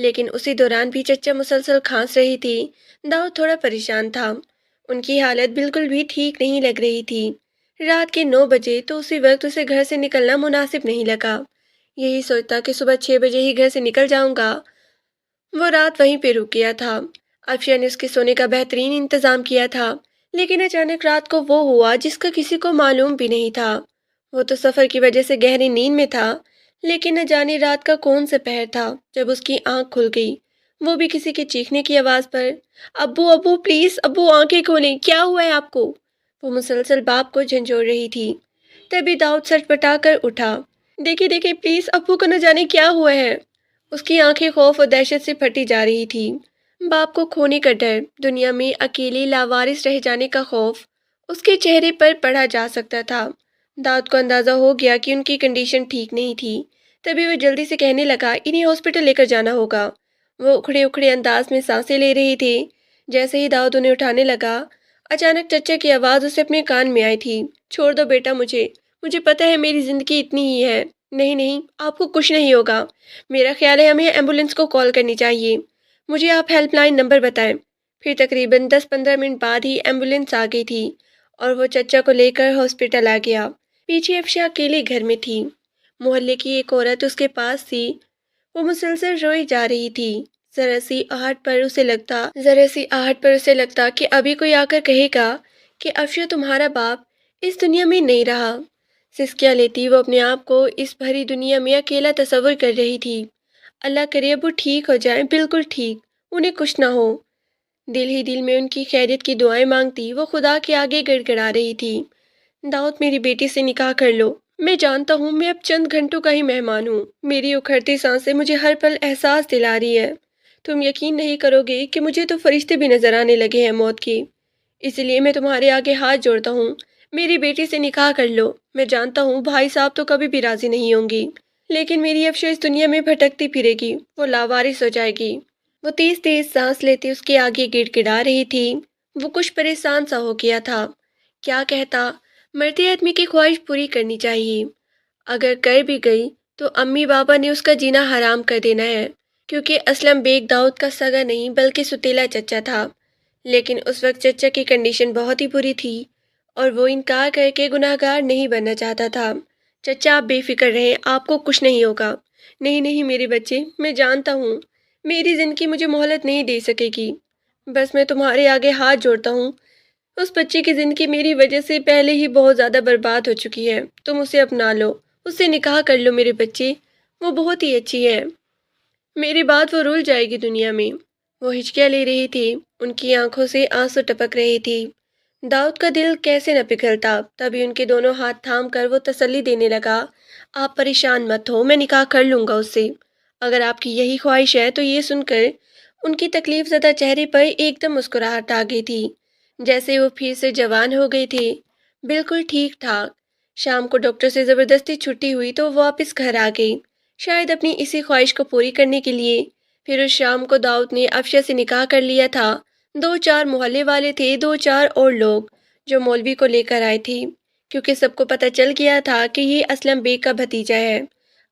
لیکن اسی دوران بھی چچا مسلسل کھانس رہی تھی۔ داؤد تھوڑا پریشان تھا، ان کی حالت بالکل بھی ٹھیک نہیں لگ رہی تھی۔ رات کے 9 بجے تو اسی وقت اسے گھر سے نکلنا مناسب نہیں لگا۔ یہی سوچتا کہ صبح 6 بجے ہی گھر سے نکل جاؤں گا، وہ رات وہیں پہ رک گیا تھا۔ افشا نے اس کے سونے کا بہترین انتظام کیا تھا، لیکن اچانک رات کو وہ ہوا جس کا کسی کو معلوم بھی نہیں تھا۔ وہ تو سفر کی وجہ سے گہری نیند میں تھا، لیکن نہ جانے رات کا کون سا پہر تھا جب اس کی آنکھ کھل گئی، وہ بھی کسی کے چیخنے کی آواز پر۔ ابو ابو پلیز ابو آنکھیں کھولیں، کیا ہوا ہے آپ کو؟ وہ مسلسل باپ کو جھنجھوڑ رہی تھی۔ تبھی داؤد سر پٹا کر اٹھا۔ دیکھیں دیکھیں پلیز ابو کو نہ جانے کیا ہوا ہے۔ اس کی آنکھیں خوف اور دہشت سے پھٹی جا رہی تھی۔ باپ کو کھونے کا ڈر، دنیا میں اکیلے لاوارث رہ جانے کا خوف اس کے چہرے پر پڑھا جا سکتا تھا۔ داؤد کو اندازہ ہو گیا کہ ان کی کنڈیشن ٹھیک نہیں تھی۔ تبھی وہ جلدی سے کہنے لگا انہیں ہاسپٹل لے کر جانا ہوگا۔ وہ اکھڑے اکھڑے انداز میں سانسیں لے رہے تھے۔ جیسے ہی داؤد انہیں اٹھانے لگا، اچانک چچا کی آواز اسے اپنے کان میں آئی تھی۔ چھوڑ دو بیٹا مجھے پتہ ہے میری زندگی اتنی ہی ہے۔ نہیں نہیں آپ کو کچھ نہیں ہوگا، میرا خیال ہے ہمیں ایمبولینس کو کال کرنی چاہیے۔ مجھے آپ ہیلپ لائن نمبر بتائیں۔ پھر تقریباً 10-15 منٹ بعد ہی ایمبولینس آ گئی تھی اور وہ چچا کو لے کر ہاسپٹل آ گیا۔ پیچھے افشا اکیلے گھر میں تھی۔ محلے کی ایک عورت اس کے پاس تھی، وہ مسلسل روئی جا رہی تھی۔ ذرا سی آہٹ پر اسے لگتا کہ ابھی کوئی آ کر کہے گا کہ افشا تمہارا باپ اس دنیا میں نہیں رہا۔ سسکیاں لیتی وہ اپنے آپ کو اس بھری دنیا میں اکیلا تصور کر رہی تھی۔ اللہ کرے ابو ٹھیک ہو جائیں، بالکل ٹھیک، انہیں کچھ نہ ہو۔ دل ہی دل میں ان کی خیریت کی دعائیں مانگتی وہ خدا کے آگے گڑ گڑا رہی تھی۔ داؤد میری بیٹی سے نکاح کر لو، میں جانتا ہوں میں اب چند گھنٹوں کا ہی مہمان ہوں، میری اکھڑتی سانسیں مجھے ہر پل احساس دلا رہی ہے۔ تم یقین نہیں کرو گے کہ مجھے تو فرشتے بھی نظر آنے لگے ہیں موت کے، اسی لیے میں تمہارے آگے ہاتھ جوڑتا ہوں، میری بیٹی سے نکاح کر لو۔ میں جانتا ہوں بھائی صاحب تو کبھی بھی راضی نہیں ہوں گی، لیکن میری افشا اس دنیا میں بھٹکتی پھرے گی، وہ لاوارث ہو جائے گی۔ وہ تیز تیز سانس لیتے اس کے آگے گڑ گڑا رہی تھی۔ وہ کچھ پریشان سا ہو گیا تھا۔ کیا کہتا، مرتے آدمی کی خواہش پوری کرنی چاہیے، اگر کر بھی گئی تو امی بابا نے اس کا جینا حرام کر دینا ہے، کیونکہ اسلم بیگ داؤد کا سگا نہیں بلکہ ستیلا چچا تھا۔ لیکن اس وقت چچا کی کنڈیشن بہت ہی بری تھی اور وہ انکار کر کے گناہ گار نہیں بننا چاہتا تھا۔ چچا آپ بے فکر رہیں، آپ کو کچھ نہیں ہوگا۔ نہیں نہیں میرے بچے، میں جانتا ہوں میری زندگی مجھے مہلت نہیں دے سکے گی، بس میں تمہارے آگے ہاتھ جوڑتا ہوں، اس بچے کی زندگی میری وجہ سے پہلے ہی بہت زیادہ برباد ہو چکی ہے، تم اسے اپنا لو، اس سے نکاح کر لو میرے بچے، وہ بہت ہی اچھی ہے، میری بات وہ رول جائے گی دنیا میں۔ وہ ہچکیاں لے رہی تھی، ان کی آنکھوں سے آنسو ٹپک رہی تھی۔ داؤد کا دل کیسے نہ پگھلتا، تبھی ان کے دونوں ہاتھ تھام کر وہ تسلی دینے لگا، آپ پریشان مت ہو، میں نکاح کر لوں گا اس سے، اگر آپ کی یہی خواہش ہے تو۔ یہ سن کر ان کی تکلیف زدہ چہرے پر ایک دم مسکراہٹ آ گئی تھی، جیسے وہ پھر سے جوان ہو گئے تھے، بالکل ٹھیک ٹھاک۔ شام کو ڈاکٹر سے زبردستی چھٹی ہوئی تو وہ واپس گھر آ گئی، شاید اپنی اسی خواہش کو پوری کرنے کے لیے۔ پھر اس شام کو داؤد نے افشا سے نکاح کر لیا تھا۔ 2-4 محلے والے تھے، 2-4 اور لوگ جو مولوی کو لے کر آئے تھے، کیونکہ سب کو پتہ چل گیا تھا کہ یہ اسلم بیگ کا بھتیجا ہے۔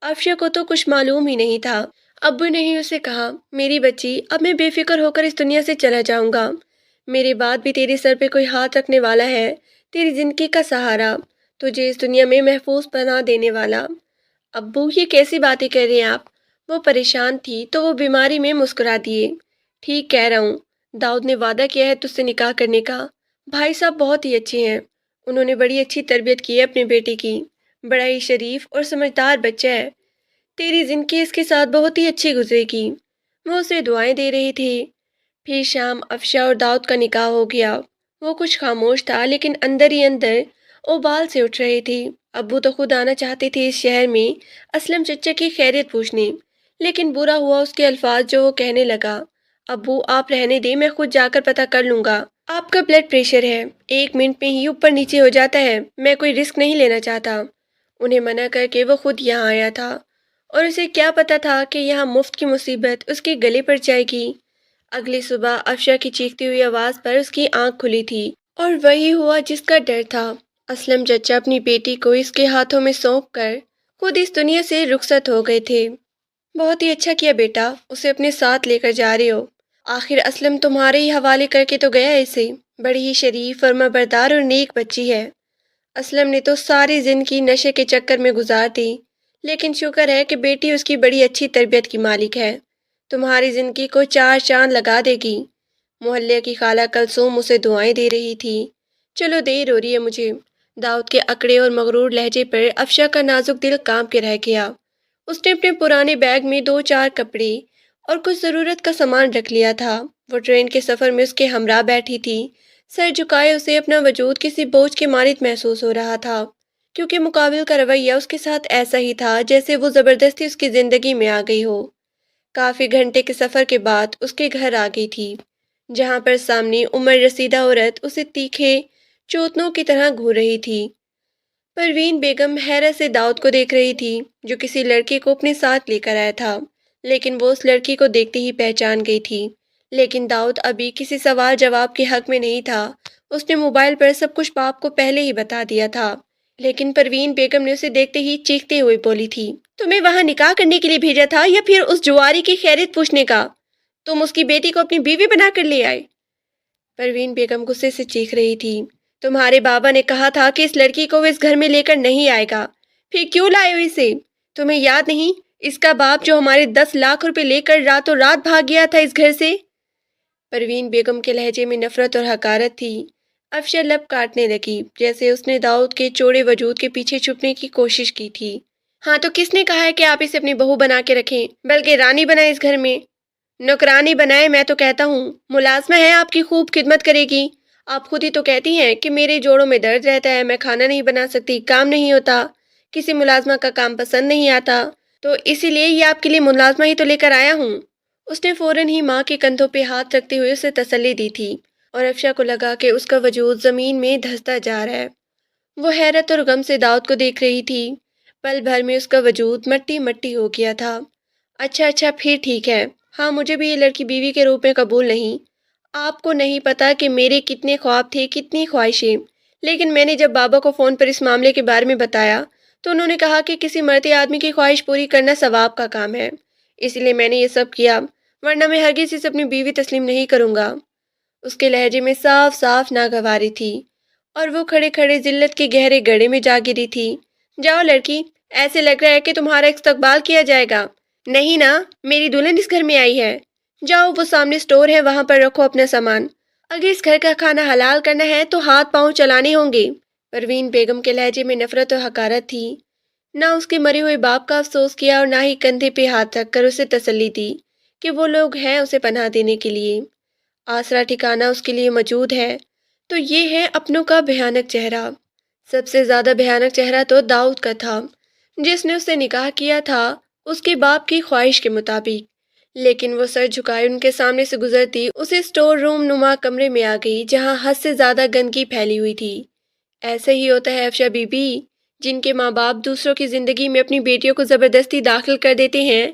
افشا کو تو کچھ معلوم ہی نہیں تھا۔ ابو نے ہی اسے کہا، میری بچی اب میں بے فکر ہو کر اس دنیا سے چلا جاؤں گا، میرے بعد بھی تیرے سر پہ کوئی ہاتھ رکھنے والا ہے، تیری زندگی کا سہارا، تجھے اس دنیا میں محفوظ پناہ دینے والا۔ ابو یہ کیسی باتیں کر رہے ہیں آپ؟ وہ پریشان تھی تو وہ بیماری میں مسکرا دیے۔ ٹھیک کہہ رہا ہوں، داؤد نے وعدہ کیا ہے تجھ سے نکاح کرنے کا، بھائی صاحب بہت ہی اچھے ہیں، انہوں نے بڑی اچھی تربیت کی ہے اپنے بیٹے کی، بڑا ہی شریف اور سمجھدار بچہ ہے، تیری زندگی اس کے ساتھ بہت ہی اچھی گزرے گی۔ وہ اسے دعائیں دے رہے تھے۔ پھر شام افشا اور داؤد کا نکاح ہو گیا۔ وہ کچھ خاموش تھا لیکن اندر ہی اندر ابال سے اٹھ رہے تھے۔ ابو تو خود آنا چاہتے تھے اس شہر میں اسلم چچا کی خیریت پوچھنے، لیکن برا ہوا اس کے الفاظ جو وہ کہنے لگا، ابو آپ رہنے دیں، میں خود جا کر پتہ کر لوں گا۔ آپ کا بلڈ پریشر ہے، 1 منٹ میں ہی اوپر نیچے ہو جاتا ہے، میں کوئی رسک نہیں لینا چاہتا۔ انہیں منع کر کے وہ خود یہاں آیا تھا، اور اسے کیا پتا تھا کہ یہاں مفت کی مصیبت اس کے گلے پڑ جائے گی۔ اگلی صبح افشا کی چیختی ہوئی آواز پر اس کی آنکھ کھلی تھی، اور وہی ہوا جس کا ڈر تھا۔ اسلم چچا اپنی بیٹی کو اس کے ہاتھوں میں سونپ کر خود اس دنیا سے رخصت ہو گئے تھے۔ بہت ہی اچھا کیا بیٹا، اسے اپنے ساتھ لے کر جا رہے ہو۔ آخر اسلم تمہارے ہی حوالے کر کے تو گیا اسے، بڑی ہی شریف، فرما بردار اور نیک بچی ہے۔ اسلم نے تو ساری زندگی نشے کے چکر میں گزار دی، لیکن شکر ہے کہ بیٹی اس کی بڑی اچھی تربیت کی مالک ہے، تمہاری زندگی کو چار چاند لگا دے گی۔ محلے کی خالہ کلثوم اسے دعائیں دے رہی تھی۔ چلو دیر ہو رہی ہے مجھے۔ داؤد کے اکڑے اور مغرور لہجے پر افشا کا نازک دل کانپ کے رہ گیا۔ اس نے اپنے پرانے بیگ میں دو چار کپڑے اور کچھ ضرورت کا سامان رکھ لیا تھا۔ وہ ٹرین کے سفر میں اس کے ہمراہ بیٹھی تھی، سر جھکائے اسے اپنا وجود کسی بوجھ کے مانند محسوس ہو رہا تھا، کیونکہ مقابل کا رویہ اس کے ساتھ ایسا ہی تھا جیسے وہ زبردستی اس کی زندگی میں آ گئی ہو۔ کافی گھنٹے کے سفر کے بعد اس کے گھر آ گئی تھی، جہاں پر سامنے عمر رسیدہ عورت اسے تیکھے چوتنوں کی طرح گھور رہی تھی۔ پروین بیگم حیرت سے داؤد کو دیکھ رہی تھی، جو کسی لڑکے کو اپنے ساتھ لے کر آیا تھا، لیکن وہ اس لڑکی کو دیکھتے ہی پہچان گئی تھی۔ لیکن داؤد ابھی کسی سوال جواب کے حق میں نہیں تھا، اس نے موبائل پر سب کچھ باپ کو پہلے ہی بتا دیا تھا۔ لیکن پروین بیگم نے اسے دیکھتے ہی چیختے ہوئے بولی تھی، تمہیں وہاں نکاح کرنے کے لیے بھیجا تھا یا پھر اس جواری کی خیریت پوچھنے کا؟ تم اس کی بیٹی کو اپنی بیوی بنا کر لے آئے۔ پروین بیگم غصے سے چیخ رہی تھی، تمہارے بابا نے کہا تھا کہ اس لڑکی کو وہ اس گھر میں لے کر نہیں آئے گا، پھر کیوں لائے ہو اسے؟ تمہیں یاد نہیں اس کا باپ جو ہمارے 10 لاکھ روپے لے کر راتوں رات بھاگ گیا تھا اس گھر سے؟ پروین بیگم کے لہجے میں نفرت اور حقارت تھی۔ افشا لب کاٹنے لگی، جیسے اس نے داؤد کے چوڑے وجود کے پیچھے چھپنے کی کوشش کی تھی۔ ہاں تو کس نے کہا ہے کہ آپ اسے اپنی بہو بنا کے رکھیں، بلکہ رانی بنائیں اس گھر میں؟ نوکرانی بنائے، میں تو کہتا ہوں ملازمہ ہے، آپ کی خوب خدمت کرے گی۔ آپ خود ہی تو کہتی ہیں کہ میرے جوڑوں میں درد رہتا ہے، میں کھانا نہیں بنا سکتی، کام نہیں ہوتا، کسی ملازمہ کا کام پسند نہیں آتا، تو اسی لیے یہ آپ کے لیے ملازمہ ہی تو لے کر آیا ہوں۔ اس نے فوراً ہی ماں کے کندھوں پہ ہاتھ رکھتے ہوئے اسے تسلی دی تھی، اور افشا کو لگا کہ اس کا وجود زمین میں دھنستا جا رہا ہے۔ وہ حیرت اور غم سے داؤد کو دیکھ رہی تھی، پل بھر میں اس کا وجود مٹی مٹی ہو گیا تھا۔ اچھا پھر ٹھیک ہے، ہاں مجھے بھی یہ لڑکی بیوی کے روپ میں قبول نہیں۔ آپ کو نہیں پتا کہ میرے کتنے خواب تھے، کتنی خواہشیں، لیکن میں نے جب بابا کو فون پر اس معاملے کے بارے میں بتایا تو انہوں نے کہا کہ کسی مرتے آدمی کی خواہش پوری کرنا ثواب کا کام ہے، اس لیے میں نے یہ سب کیا، ورنہ میں ہرگز اسے اپنی بیوی تسلیم نہیں کروں گا۔ اس کے لہجے میں صاف صاف ناگواری تھی، اور وہ کھڑے کھڑے ذلت کے گہرے گڑھے میں جا گری تھی۔ جاؤ لڑکی، ایسے لگ رہا ہے کہ تمہارا استقبال کیا جائے گا۔ نہیں نا، میری دلہن اس گھر میں آئی ہے۔ جاؤ، وہ سامنے سٹور ہے، وہاں پر رکھو اپنا سامان۔ اگر اس گھر کا کھانا حلال کرنا ہے تو ہاتھ پاؤں چلانے ہوں گے۔ پروین بیگم کے لہجے میں نفرت اور حقارت تھی۔ نہ اس کے مرے ہوئے باپ کا افسوس کیا اور نہ ہی کندھے پہ ہاتھ رکھ کر اسے تسلی دی کہ وہ لوگ ہیں اسے پناہ دینے کے لیے، آسرا ٹھکانہ اس کے لیے موجود ہے۔ تو یہ ہے اپنوں کا بھیانک چہرہ۔ سب سے زیادہ بھیانک چہرہ تو داؤد کا تھا، جس نے اس سے نکاح کیا تھا اس کے باپ کی خواہش کے مطابق، لیکن وہ سر جھکائے ان کے سامنے سے گزرتی اسے اسٹور روم نما کمرے میں آ گئی، جہاں حد سے زیادہ گندگی پھیلی ہوئی تھی۔ ایسے ہی ہوتا ہے افشا بی بی، جن کے ماں باپ دوسروں کی زندگی میں اپنی بیٹیوں کو زبردستی داخل کر دیتے ہیں،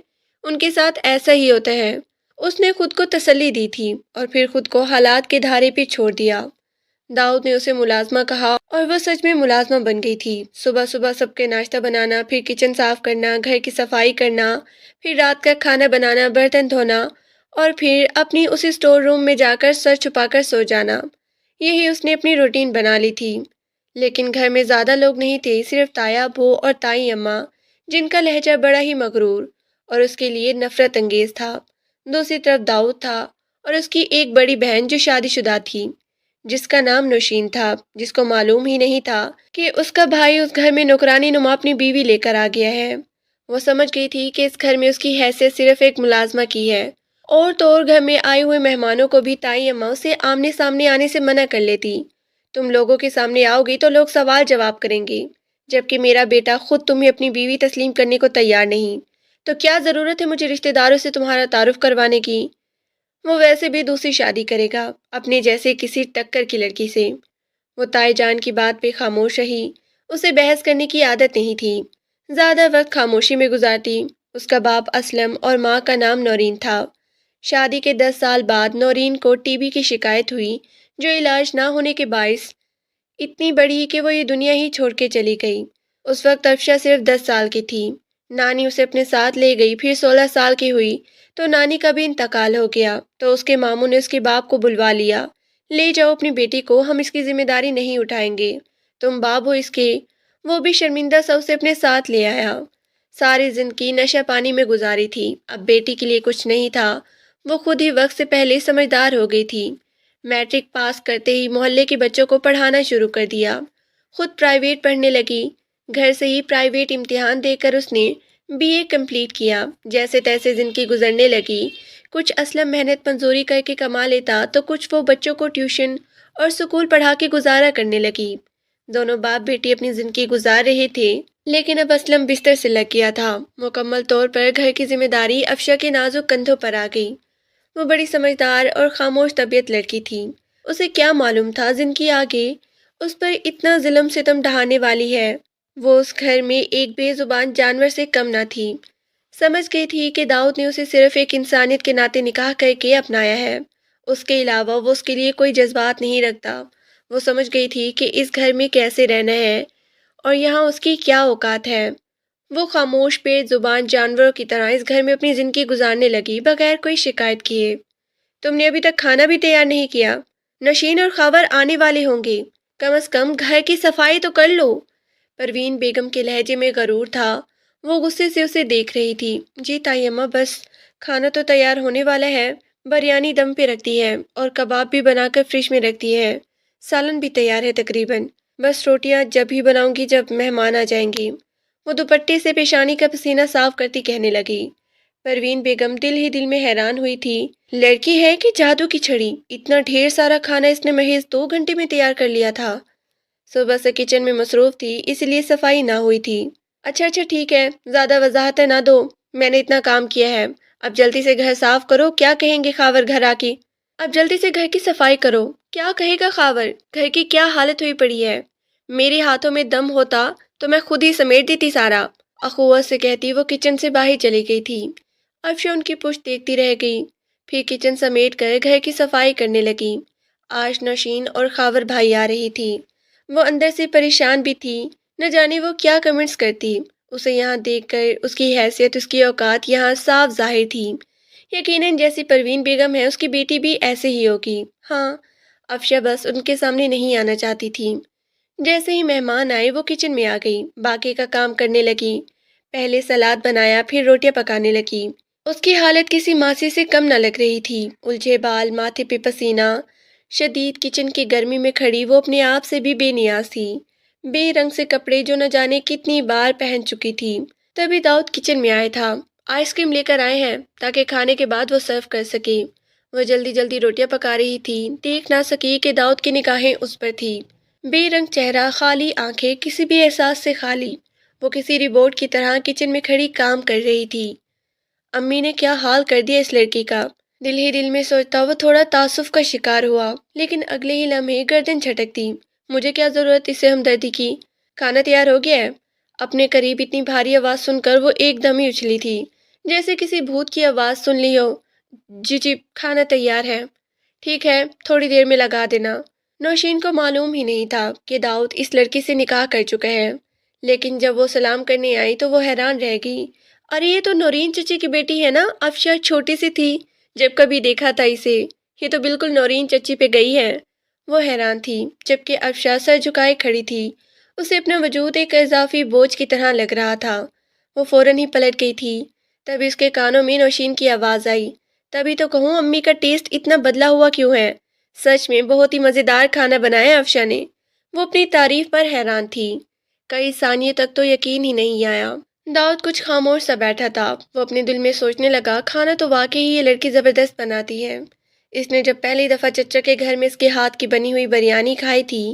ان کے ساتھ ایسا ہی ہوتا ہے۔ اس نے خود کو تسلی دی تھی اور پھر خود کو حالات کے دھارے پہ چھوڑ دیا۔ داؤد نے اسے ملازمہ کہا اور وہ سچ میں ملازمہ بن گئی تھی۔ صبح صبح سب کے ناشتہ بنانا، پھر کچن صاف کرنا، گھر کی صفائی کرنا، پھر رات کا کھانا بنانا، برتن دھونا، اور پھر اپنی اسی اسٹور روم میں جا کر سر چھپا کر سو جانا۔ یہی اس نے اپنی روٹین بنا لی تھی۔ لیکن گھر میں زیادہ لوگ نہیں تھے، صرف تایا ابو اور تائی اماں، جن کا لہجہ بڑا ہی مغرور اور اس کے لیے نفرت انگیز تھا۔ دوسری طرف داؤد تھا اور اس کی ایک بڑی بہن جو شادی شدہ تھی، جس کا نام نوشین تھا، جس کو معلوم ہی نہیں تھا کہ اس کا بھائی اس گھر میں نوکرانی نما اپنی بیوی لے کر آ گیا ہے۔ وہ سمجھ گئی تھی کہ اس گھر میں اس کی حیثیت صرف ایک ملازمہ کی ہے، اور تو اور گھر میں آئے ہوئے مہمانوں کو بھی تائی اماں اسے آمنے سامنے آنے سے منع کر لیتی۔ تم لوگوں کے سامنے آؤ گی تو لوگ سوال جواب کریں گے، جبکہ میرا بیٹا خود تمہیں اپنی بیوی تسلیم کرنے کو تیار نہیں، تو کیا ضرورت ہے مجھے رشتہ داروں سے تمہارا تعارف کروانے کی؟ وہ ویسے بھی دوسری شادی کرے گا اپنے جیسے کسی ٹکر کی لڑکی سے۔ وہ تائی جان کی بات پہ خاموش رہی، اسے بحث کرنے کی عادت نہیں تھی، زیادہ وقت خاموشی میں گزارتی۔ اس کا باپ اسلم اور ماں کا نام نورین تھا۔ شادی کے 10 سال بعد نورین کو ٹی بی کی شکایت ہوئی، جو علاج نہ ہونے کے باعث اتنی بڑی کہ وہ یہ دنیا ہی چھوڑ کے چلی گئی۔ اس وقت افشا صرف 10 سال کی تھی۔ نانی اسے اپنے ساتھ لے گئی، پھر 16 سال کی ہوئی تو نانی کا بھی انتقال ہو گیا، تو اس کے ماموں نے اس کے باپ کو بلوا لیا۔ لے جاؤ اپنی بیٹی کو، ہم اس کی ذمہ داری نہیں اٹھائیں گے، تم باپ ہو اس کے۔ وہ بھی شرمندہ سا اسے اپنے ساتھ لے آیا۔ ساری زندگی نشہ پانی میں گزاری تھی، اب بیٹی کے لیے کچھ نہیں تھا۔ وہ خود ہی وقت سے پہلے سمجھدار ہو گئی تھی۔ میٹرک پاس کرتے ہی محلے کے بچوں کو پڑھانا شروع کر دیا، خود پرائیویٹ پڑھنے لگی۔ گھر سے ہی پرائیویٹ امتحان دے کر اس نے BA کمپلیٹ کیا۔ جیسے تیسے زندگی گزرنے لگی، کچھ اسلم محنت مزدوری کر کے کما لیتا تو کچھ وہ بچوں کو ٹیوشن اور سکول پڑھا کے گزارا کرنے لگی۔ دونوں باپ بیٹی اپنی زندگی گزار رہے تھے، لیکن اب اسلم بستر سے لگ گیا تھا۔ مکمل طور پر گھر کی ذمہ داری افشا کے نازک کندھوں پر آ گئی۔ وہ بڑی سمجھدار اور خاموش طبیعت لڑکی تھی، اسے کیا معلوم تھا زندگی آگے اس پر اتنا ظلم ستم ڈھانے والی ہے۔ وہ اس گھر میں ایک بے زبان جانور سے کم نہ تھی۔ سمجھ گئی تھی کہ داؤد نے اسے صرف ایک انسانیت کے ناطے نکاح کر کے اپنایا ہے، اس کے علاوہ وہ اس کے لیے کوئی جذبات نہیں رکھتا۔ وہ سمجھ گئی تھی کہ اس گھر میں کیسے رہنا ہے اور یہاں اس کی کیا اوقات ہے۔ وہ خاموش بے زبان جانوروں کی طرح اس گھر میں اپنی زندگی گزارنے لگی، بغیر کوئی شکایت کیے۔ تم نے ابھی تک کھانا بھی تیار نہیں کیا، نشین اور خاور آنے والے ہوں گے، کم از کم گھر کی صفائی تو کر لو۔ پروین بیگم کے لہجے میں غرور تھا، وہ غصے سے اسے دیکھ رہی تھی۔ جی تائی اماں، بس کھانا تو تیار ہونے والا ہے، بریانی دم پہ رکھ دی ہے اور کباب بھی بنا کر فریج میں رکھ دی ہے، سالن بھی تیار ہے تقریباً، بس روٹیاں جب ہی بناؤں گی جب مہمان آ جائیں گے۔ وہ دوپٹے سے پیشانی کا پسینہ صاف کرتی کہنے لگی۔ پروین بیگم دل ہی دل میں حیران ہوئی تھی، لڑکی ہے کہ جادو کی چھڑی، اتنا ڈھیر سارا کھانا اس نے محض 2 گھنٹے میں تیار کر لیا تھا۔ صبح سے کچن میں مصروف تھی، اس لیے صفائی نہ ہوئی تھی۔ اچھا ٹھیک ہے، زیادہ وضاحتیں نہ دو، میں نے اتنا کام کیا ہے، اب جلدی سے گھر صاف کرو، کیا کہیں گے خاور گھر آ کے؟ اب جلدی سے گھر کی صفائی کرو، کیا کہے گا خاور؟ گھر کی کیا حالت ہوئی پڑی ہے؟ میرے ہاتھوں میں دم ہوتا تو میں خود ہی سمیٹ دیتی سارا، اخوت سے کہتی وہ کچن سے باہر چلی گئی تھی۔ افشا ان کی پشت دیکھتی رہ گئی، پھر کچن سمیٹ کر گھر کی صفائی کرنے لگی۔ آج نوشین اور خاور بھائی آ رہی تھی، وہ اندر سے پریشان بھی تھی، نہ جانے وہ کیا کمنٹس کرتی۔ اسے یہاں دیکھ کر اس کی حیثیت، اس کی اوقات یہاں صاف ظاہر تھی۔ یقیناً جیسی پروین بیگم ہے اس کی بیٹی بھی ایسے ہی ہوگی۔ ہاں، افشا بس ان کے سامنے نہیں آنا چاہتی تھی۔ جیسے ہی مہمان آئے وہ کچن میں آ گئی، باقی کا کام کرنے لگی۔ پہلے سلاد بنایا، پھر روٹیاں پکانے لگی۔ اس کی حالت کسی ماسی سے کم نہ لگ رہی تھی، الجھے بال، ماتھے پہ پسینہ، شدید کچن کی گرمی میں کھڑی وہ اپنے آپ سے بھی بے نیاز تھی۔ بے رنگ سے کپڑے جو نہ جانے کتنی بار پہن چکی تھی۔ تبھی داؤد کچن میں آیا تھا، آئس کریم لے کر آئے ہیں تاکہ کھانے کے بعد وہ سرو کر سکے۔ وہ جلدی جلدی روٹیاں پکا رہی تھی، دیکھ نہ سکی کہ داؤد کی نگاہیں اس پر تھی۔ بے رنگ چہرہ، خالی آنکھیں، کسی بھی احساس سے خالی، وہ کسی روبوٹ کی طرح کچن میں کھڑی کام کر رہی تھی۔ امی نے کیا حال کر دیا اس لڑکی کا، دل ہی دل میں سوچتا وہ تھوڑا تعصب کا شکار ہوا، لیکن اگلے ہی لمحے گردن جھٹک دی۔ مجھے کیا ضرورت اس سے ہمدردی کی، کھانا تیار ہو گیا ہے؟ اپنے قریب اتنی بھاری آواز سن کر وہ ایک دم ہی اچھلی تھی، جیسے کسی بھوت کی آواز سن لی ہو۔ جی کھانا تیار ہے، ٹھیک ہے تھوڑی دیر میں لگا دینا۔ نوشین کو معلوم ہی نہیں تھا کہ داؤد اس لڑکی سے نکاح کر چکا ہے، لیکن جب وہ سلام کرنے آئی تو وہ حیران رہ گئی۔ ارے یہ تو نورین چچی کی بیٹی ہے نا، افشا چھوٹی سی تھی جب کبھی دیکھا تھا اسے، یہ تو بالکل نورین چچی پہ گئی ہے۔ وہ حیران تھی، جبکہ افشا سر جھکائے کھڑی تھی، اسے اپنا وجود ایک اضافی بوجھ کی طرح لگ رہا تھا۔ وہ فوراً ہی پلٹ گئی تھی، تبھی اس کے کانوں میں نوشین کی آواز آئی۔ تبھی تو کہوں امی کا ٹیسٹ اتنا بدلا ہوا کیوں ہے، سچ میں بہت ہی مزیدار کھانا بنایا افشا نے۔ وہ اپنی تعریف پر حیران تھی، کئی ثانیے تک تو یقین ہی نہیں آیا۔ داؤد کچھ خاموش سا بیٹھا تھا، وہ اپنے دل میں سوچنے لگا کھانا تو واقعی یہ لڑکی زبردست بناتی ہے۔ اس نے جب پہلی دفعہ چچا کے گھر میں اس کے ہاتھ کی بنی ہوئی بریانی کھائی تھی،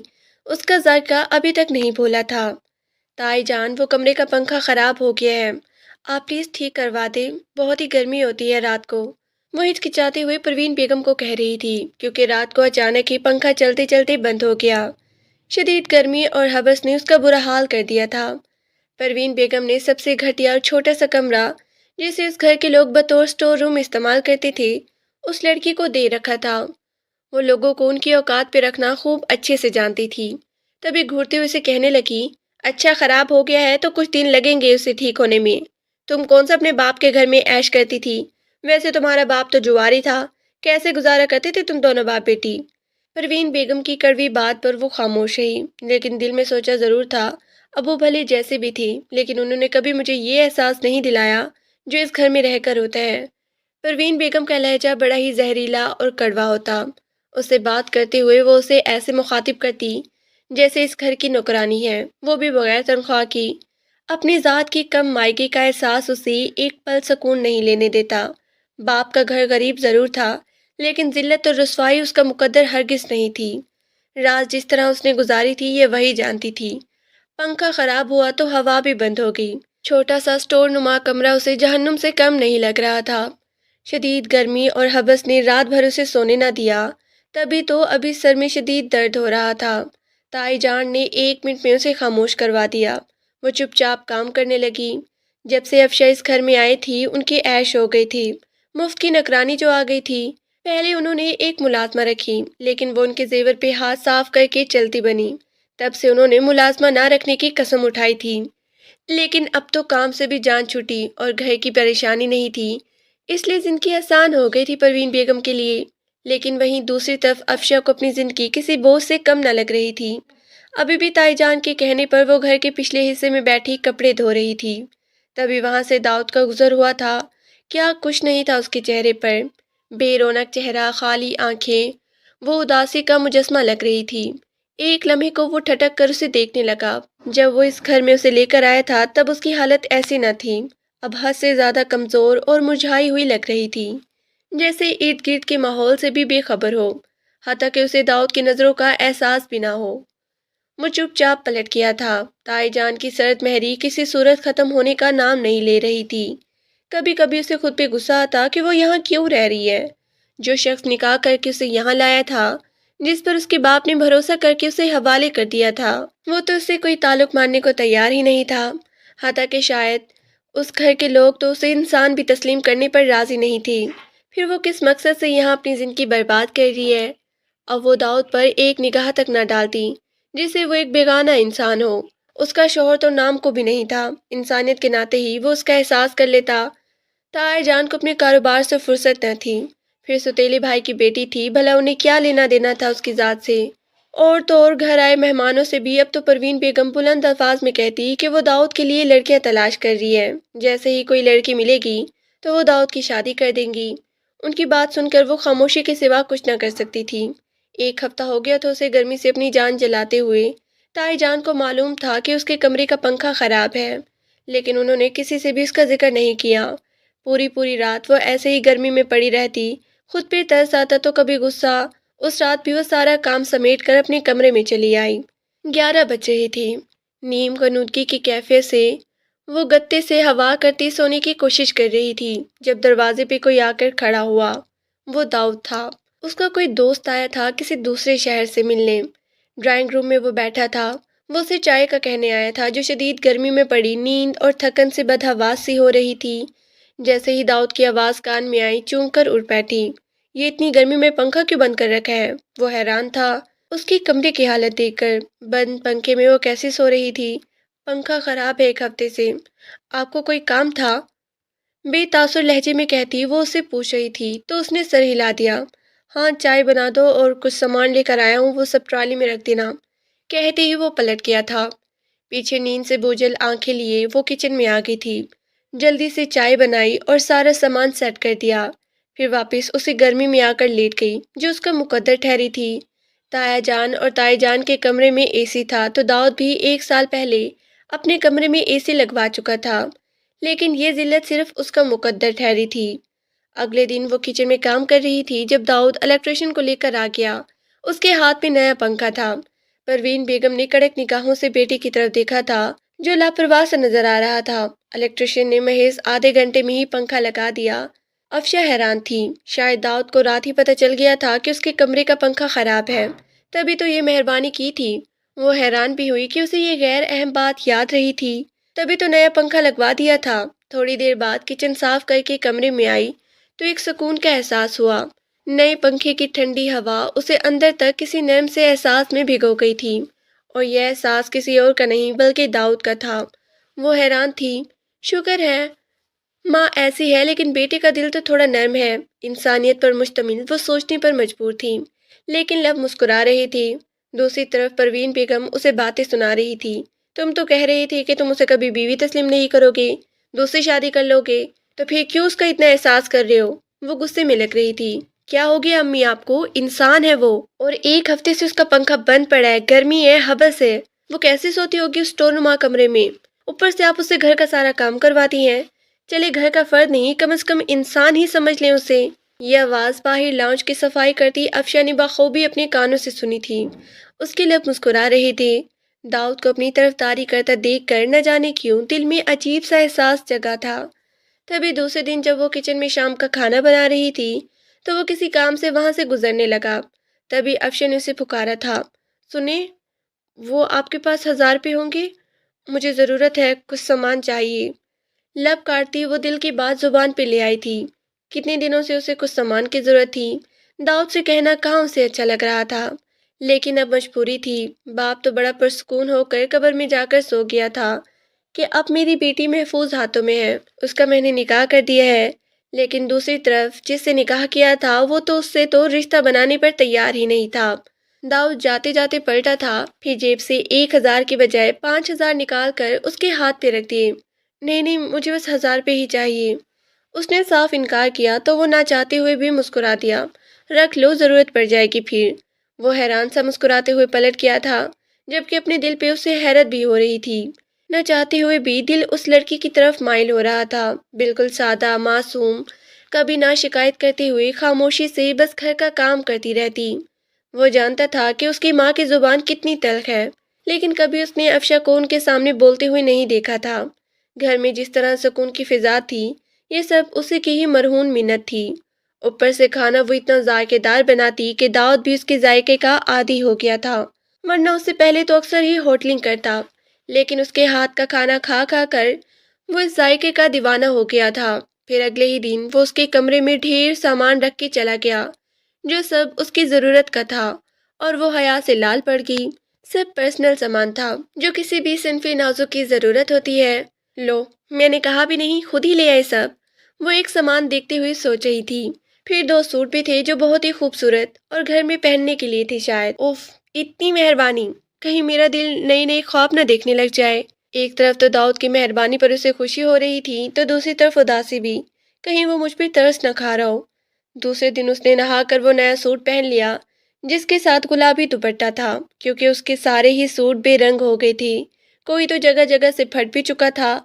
اس کا ذائقہ ابھی تک نہیں بھولا تھا۔ تائی جان، وہ کمرے کا پنکھا خراب ہو گیا ہے، آپ پلیز ٹھیک کروا دیں، بہت ہی گرمی ہوتی ہے رات کو، وہ ہچکچاتے ہوئے پروین بیگم کو کہہ رہی تھی، کیونکہ رات کو اچانک ہی پنکھا چلتے چلتے بند ہو گیا۔ شدید گرمی اور حبس نے اس کا برا حال کر دیا تھا۔ پروین بیگم نے سب سے گھٹیا اور چھوٹا سا کمرہ، جسے اس گھر کے لوگ بطور سٹور روم استعمال کرتے تھے، اس لڑکی کو دے رکھا تھا۔ وہ لوگوں کو ان کی اوقات پہ رکھنا خوب اچھے سے جانتی تھی۔ تبھی گھورتے ہوئے سے کہنے لگی، اچھا خراب ہو گیا ہے تو کچھ دن لگیں گے اسے ٹھیک ہونے میں، تم کون سا اپنے باپ کے گھر میں عیش کرتی تھی؟ ویسے تمہارا باپ تو جواری تھا، کیسے گزارا کرتے تھے تم دونوں باپ بیٹی؟ پروین بیگم کی کڑوی بات پر وہ خاموش رہی، لیکن دل میں سوچا ضرور تھا ابو بھلے جیسے بھی تھی، لیکن انہوں نے کبھی مجھے یہ احساس نہیں دلایا جو اس گھر میں رہ کر ہوتا ہے۔ پروین بیگم کا لہجہ بڑا ہی زہریلا اور کڑوا ہوتا۔ اس سے بات کرتے ہوئے وہ اسے ایسے مخاطب کرتی جیسے اس گھر کی نوکرانی ہے، وہ بھی بغیر تنخواہ کی۔ اپنی ذات کی کم مائگی کا احساس اسے ایک پل سکون نہیں لینے دیتا۔ باپ کا گھر غریب ضرور تھا، لیکن ذلت اور رسوائی اس کا مقدر ہرگز نہیں تھی۔ رات جس طرح اس نے گزاری تھی یہ وہی جانتی تھی۔ پنکھا خراب ہوا تو ہوا بھی بند ہو گئی۔ چھوٹا سا سٹور نما کمرہ اسے جہنم سے کم نہیں لگ رہا تھا۔ شدید گرمی اور حبس نے رات بھر اسے سونے نہ دیا، تبھی تو ابھی سر میں شدید درد ہو رہا تھا۔ تائی جان نے 1 منٹ میں اسے خاموش کروا دیا۔ وہ چپ چاپ کام کرنے لگی۔ جب سے افشا اس گھر میں آئی تھی ان کی عیش ہو گئی تھی۔ مفت کی نوکرانی جو آ گئی تھی۔ پہلے انہوں نے ایک ملازمہ رکھی، لیکن وہ ان کے زیور پہ ہاتھ صاف کر کے چلتی بنی۔ تب سے انہوں نے ملازمہ نہ رکھنے کی قسم اٹھائی تھی، لیکن اب تو کام سے بھی جان چھٹی اور گھر کی پریشانی نہیں تھی، اس لیے زندگی آسان ہو گئی تھی پروین بیگم کے لیے۔ لیکن وہیں دوسری طرف افشا کو اپنی زندگی کسی بوجھ سے کم نہ لگ رہی تھی۔ ابھی بھی تائی جان کے کہنے پر وہ گھر کے پچھلے حصے میں بیٹھی کپڑے دھو رہی تھی۔ تبھی وہاں سے داؤد کا گزر ہوا تھا۔ کیا کچھ نہیں تھا اس کے چہرے پر، بے رونق چہرہ، خالی آنکھیں، وہ اداسی کا مجسمہ لگ رہی تھی۔ ایک لمحے کو وہ ٹھٹک کر اسے دیکھنے لگا۔ جب وہ اس گھر میں اسے لے کر آیا تھا تب اس کی حالت ایسی نہ تھی، اب حد سے زیادہ کمزور اور مرجھائی ہوئی لگ رہی تھی، جیسے ارد گرد کے ماحول سے بھی بے خبر ہو، حتیٰ کہ اسے داؤد کی نظروں کا احساس بھی نہ ہو۔ وہ چپ چاپ پلٹ گیا تھا۔ تائی جان کی سرد مہری کسی صورت ختم ہونے کا نام نہیں لے رہی تھی۔ کبھی کبھی اسے خود پہ غصہ آتا کہ وہ یہاں کیوں رہ رہی ہے۔ جو شخص نکاح کر کے اسے یہاں لایا تھا، جس پر اس کے باپ نے بھروسہ کر کے اسے حوالے کر دیا تھا، وہ تو اس سے کوئی تعلق ماننے کو تیار ہی نہیں تھا، حتیٰ کہ شاید اس گھر کے لوگ تو اسے انسان بھی تسلیم کرنے پر راضی نہیں تھی۔ پھر وہ کس مقصد سے یہاں اپنی زندگی برباد کر رہی ہے؟ اب وہ داؤد پر ایک نگاہ تک نہ ڈالتی جسے وہ ایک بیگانہ انسان ہو۔ اس کا شوہر تو نام کو بھی نہیں تھا، انسانیت کے ناطے ہی وہ اس کا احساس کر لیتا۔ تائی جان کو اپنے کاروبار سے فرصت نہ تھی، پھر سوتیلے بھائی کی بیٹی تھی، بھلا انہیں کیا لینا دینا تھا اس کی ذات سے؟ اور تو اور گھر آئے مہمانوں سے بھی اب تو پروین بیگم بلند الفاظ میں کہتی کہ وہ داؤد کے لیے لڑکیاں تلاش کر رہی ہے، جیسے ہی کوئی لڑکی ملے گی تو وہ داؤد کی شادی کر دیں گی۔ ان کی بات سن کر وہ خاموشی کے سوا کچھ نہ کر سکتی تھی۔ 1 ہفتہ ہو گیا تھا اسے گرمی سے اپنی جان جلاتے ہوئے۔ تائی جان کو معلوم تھا کہ اس کے کمرے کا پنکھا خراب ہے، لیکن انہوں نے کسی سے بھی اس کا ذکر نہیں کیا۔ پوری رات وہ ایسے ہی گرمی میں پڑی رہتی، خود پہ ترس آتا تو کبھی غصہ۔ اس رات بھی وہ سارا کام سمیٹ کر اپنے کمرے میں چلی آئی۔ 11 بج رہی تھی۔ نیم غنودگی کی کیفیت سے وہ گتے سے ہوا کرتی سونے کی کوشش کر رہی تھی جب دروازے پہ کوئی آ کر کھڑا ہوا۔ وہ داؤد تھا۔ اس کا کوئی دوست آیا تھا کسی دوسرے شہر سے ملنے۔ ڈرائنگ روم میں وہ بیٹھا تھا۔ وہ اسے چائے کا کہنے آیا تھا جو شدید گرمی میں پڑی نیند اور تھکن سے بدحواس سی ہو رہی تھی۔ جیسے ہی داؤد کی آواز کان میں آئی چونک کر اٹھ بیٹھی۔ یہ اتنی گرمی میں پنکھا کیوں بند کر رکھا ہے؟ وہ حیران تھا اس کی کمرے کی حالت دیکھ کر۔ بند پنکھے میں وہ کیسے سو رہی تھی؟ پنکھا خراب ہے 1 ہفتے سے۔ آپ کو کوئی کام تھا؟ بے تاثر لہجے میں کہتی وہ اسے پوچھ رہی تھی تو اس نے سر ہلا دیا۔ ہاں چائے بنا دو اور کچھ سامان لے کر آیا ہوں، وہ سب ٹرالی میں رکھ دینا۔ کہتے ہی وہ پلٹ گیا تھا۔ پیچھے نیند سے بوجھل آنکھیں لیے وہ کچن میں آ گئی تھی۔ جلدی سے چائے بنائی اور سارا سامان سیٹ کر دیا، پھر واپس اسی گرمی میں آ کر لیٹ گئی جو اس کا مقدر ٹھہری تھی۔ تایا جان اور تائی جان کے کمرے میں اے سی تھا تو داؤد بھی 1 سال پہلے اپنے کمرے میں اے سی لگوا چکا تھا، لیکن یہ ذلت صرف اس کا مقدر ٹھہری تھی۔ اگلے دن وہ کچن میں کام کر رہی تھی جب داؤد الیکٹریشین کو لے کر آ گیا۔ اس کے ہاتھ میں نیا پنکھا تھا۔ پروین بیگم نے کڑک نگاہوں سے بیٹی کی طرف دیکھا تھا جو لاپرواہ سا نظر آ رہا تھا۔ الیکٹریشین نے محض آدھے گھنٹے میں ہی پنکھا لگا دیا۔ افشا حیران تھی، شاید داؤد کو رات ہی پتہ چل گیا تھا کہ اس کے کمرے کا پنکھا خراب ہے، تبھی تو یہ مہربانی کی تھی۔ وہ حیران بھی ہوئی کہ اسے یہ غیر اہم بات یاد رہی تھی، تبھی تو نیا پنکھا لگوا دیا تھا۔ تھوڑی دیر بعد کچن صاف کر کے کمرے میں آئی تو ایک سکون کا احساس ہوا۔ نئے پنکھے کی ٹھنڈی ہوا اسے اندر تک کسی نرم سے احساس میں بھگو گئی تھی، اور یہ احساس کسی اور کا نہیں بلکہ داؤد کا تھا۔ وہ حیران تھی۔ شکر ہے ماں ایسی ہے لیکن بیٹے کا دل تو تھوڑا نرم ہے، انسانیت پر مشتمل وہ سوچنے پر مجبور تھی، لیکن لب مسکرا رہی تھی۔ دوسری طرف پروین بیگم اسے باتیں سنا رہی تھی۔ تم تو کہہ رہی تھی کہ تم اسے کبھی بیوی تسلیم نہیں کرو گے، دوسری شادی کر لو گے، تو پھر کیوں اس کا اتنا احساس کر رہے ہو؟ وہ غصے میں لگ رہی تھی۔ کیا ہو گیا امی آپ کو؟ انسان ہے وہ، اور ایک ہفتے سے اس کا پنکھا بند پڑا ہے، گرمی ہے، حبس ہے، وہ کیسے سوتی ہوگی اس اسٹور نما کمرے میں؟ اوپر سے آپ اس سے گھر کا سارا کام کرواتی ہیں۔ چلے گھر کا فرد نہیں، کم از کم انسان ہی سمجھ لیں اسے۔ یہ آواز باہر لاؤنج کی صفائی کرتی افشا نے بخوبی اپنے کانوں سے سنی تھی۔ اس کے لب مسکرا رہے تھے۔ داؤد کو اپنی طرف طاری کرتا دیکھ کر نہ جانے کیوں دل میں عجیب سا احساس جگا تھا۔ تبھی دوسرے دن جب وہ کچن میں شام کا کھانا بنا رہی تھی تو وہ کسی کام سے وہاں سے گزرنے لگا۔ تبھی افشا نے اسے پکارا تھا، سنیں، وہ آپ کے پاس 1000 روپے ہوں گے؟ مجھے ضرورت ہے، کچھ سامان چاہیے۔ لب کاٹتی وہ دل کی بات زبان پہ لے آئی تھی۔ کتنے دنوں سے اسے کچھ سامان کی ضرورت تھی، داؤد سے کہنا کہاں اسے اچھا لگ رہا تھا، لیکن اب مجبوری تھی۔ باپ تو بڑا پرسکون ہو کر قبر میں جا کر سو گیا تھا کہ اب میری بیٹی محفوظ ہاتھوں میں ہے، اس کا میں نے نکاح کر دیا ہے۔ لیکن دوسری طرف جس سے نکاح کیا تھا وہ تو اس سے تو رشتہ بنانے پر تیار ہی نہیں تھا۔ داؤد جاتے جاتے پلٹا تھا، پھر جیب سے 1000 کی بجائے 5000 نکال کر اس کے ہاتھ پہ رکھ دیے۔ نہیں نہیں، مجھے بس 1000 روپے ہی چاہیے۔ اس نے صاف انکار کیا تو وہ نہ چاہتے ہوئے بھی مسکرا دیا، رکھ لو، ضرورت پڑ جائے گی پھر۔ وہ حیران سا مسکراتے ہوئے پلٹ گیا تھا، جبکہ اپنے دل پہ اسے حیرت بھی ہو رہی تھی۔ نہ چاہتے ہوئے بھی دل اس لڑکی کی طرف مائل ہو رہا تھا، بالکل سادہ، معصوم، کبھی نہ شکایت کرتے ہوئے خاموشی سے بس گھر کا کام کرتی رہتی۔ وہ جانتا تھا کہ اس کی ماں کی زبان کتنی تلخ ہے، لیکن کبھی اس نے افشا کو ان کے سامنے بولتے ہوئے نہیں دیکھا تھا۔ گھر میں جس طرح سکون کی فضا تھی، یہ سب اسی کی ہی مرہون منت تھی۔ اوپر سے کھانا وہ اتنا ذائقے دار بناتی کہ داؤد بھی اس کے ذائقے کا عادی ہو گیا تھا، ورنہ اس سے پہلے تو اکثر ہی ہوٹلنگ کرتا، لیکن اس کے ہاتھ کا کھانا کھا کھا کر وہ اس ذائقے کا دیوانہ ہو گیا تھا۔ پھر اگلے ہی دن وہ اس کے کمرے میں ڈھیر سامان رکھ کے چلا گیا، جو سب اس کی ضرورت کا تھا، اور وہ حیا سے لال پڑ گئی۔ سب پرسنل سامان تھا جو کسی بھی صنفی نازک کی ضرورت ہوتی ہے۔ لو، میں نے کہا بھی نہیں، خود ہی لے آئے سب۔ وہ ایک سامان دیکھتے ہوئے سوچ رہی تھی۔ پھر 2 سوٹ بھی تھے جو بہت ہی خوبصورت اور گھر میں پہننے کے لیے تھے شاید۔ اوف، اتنی مہربانی، کہیں میرا دل نئی نئی خواب نہ دیکھنے لگ جائے۔ ایک طرف تو داؤد کی مہربانی پر اسے خوشی ہو رہی تھی تو دوسری طرف اداسی بھی، کہیں وہ مجھ پہ ترس نہ کھا رہا ہو۔ دوسرے دن اس نے نہا کر وہ نیا سوٹ پہن لیا جس کے ساتھ گلابی دوپٹہ تھا، کیونکہ اس کے سارے ہی سوٹ بے رنگ ہو گئے تھے، کوئی تو جگہ جگہ سے پھٹ بھی چکا تھا۔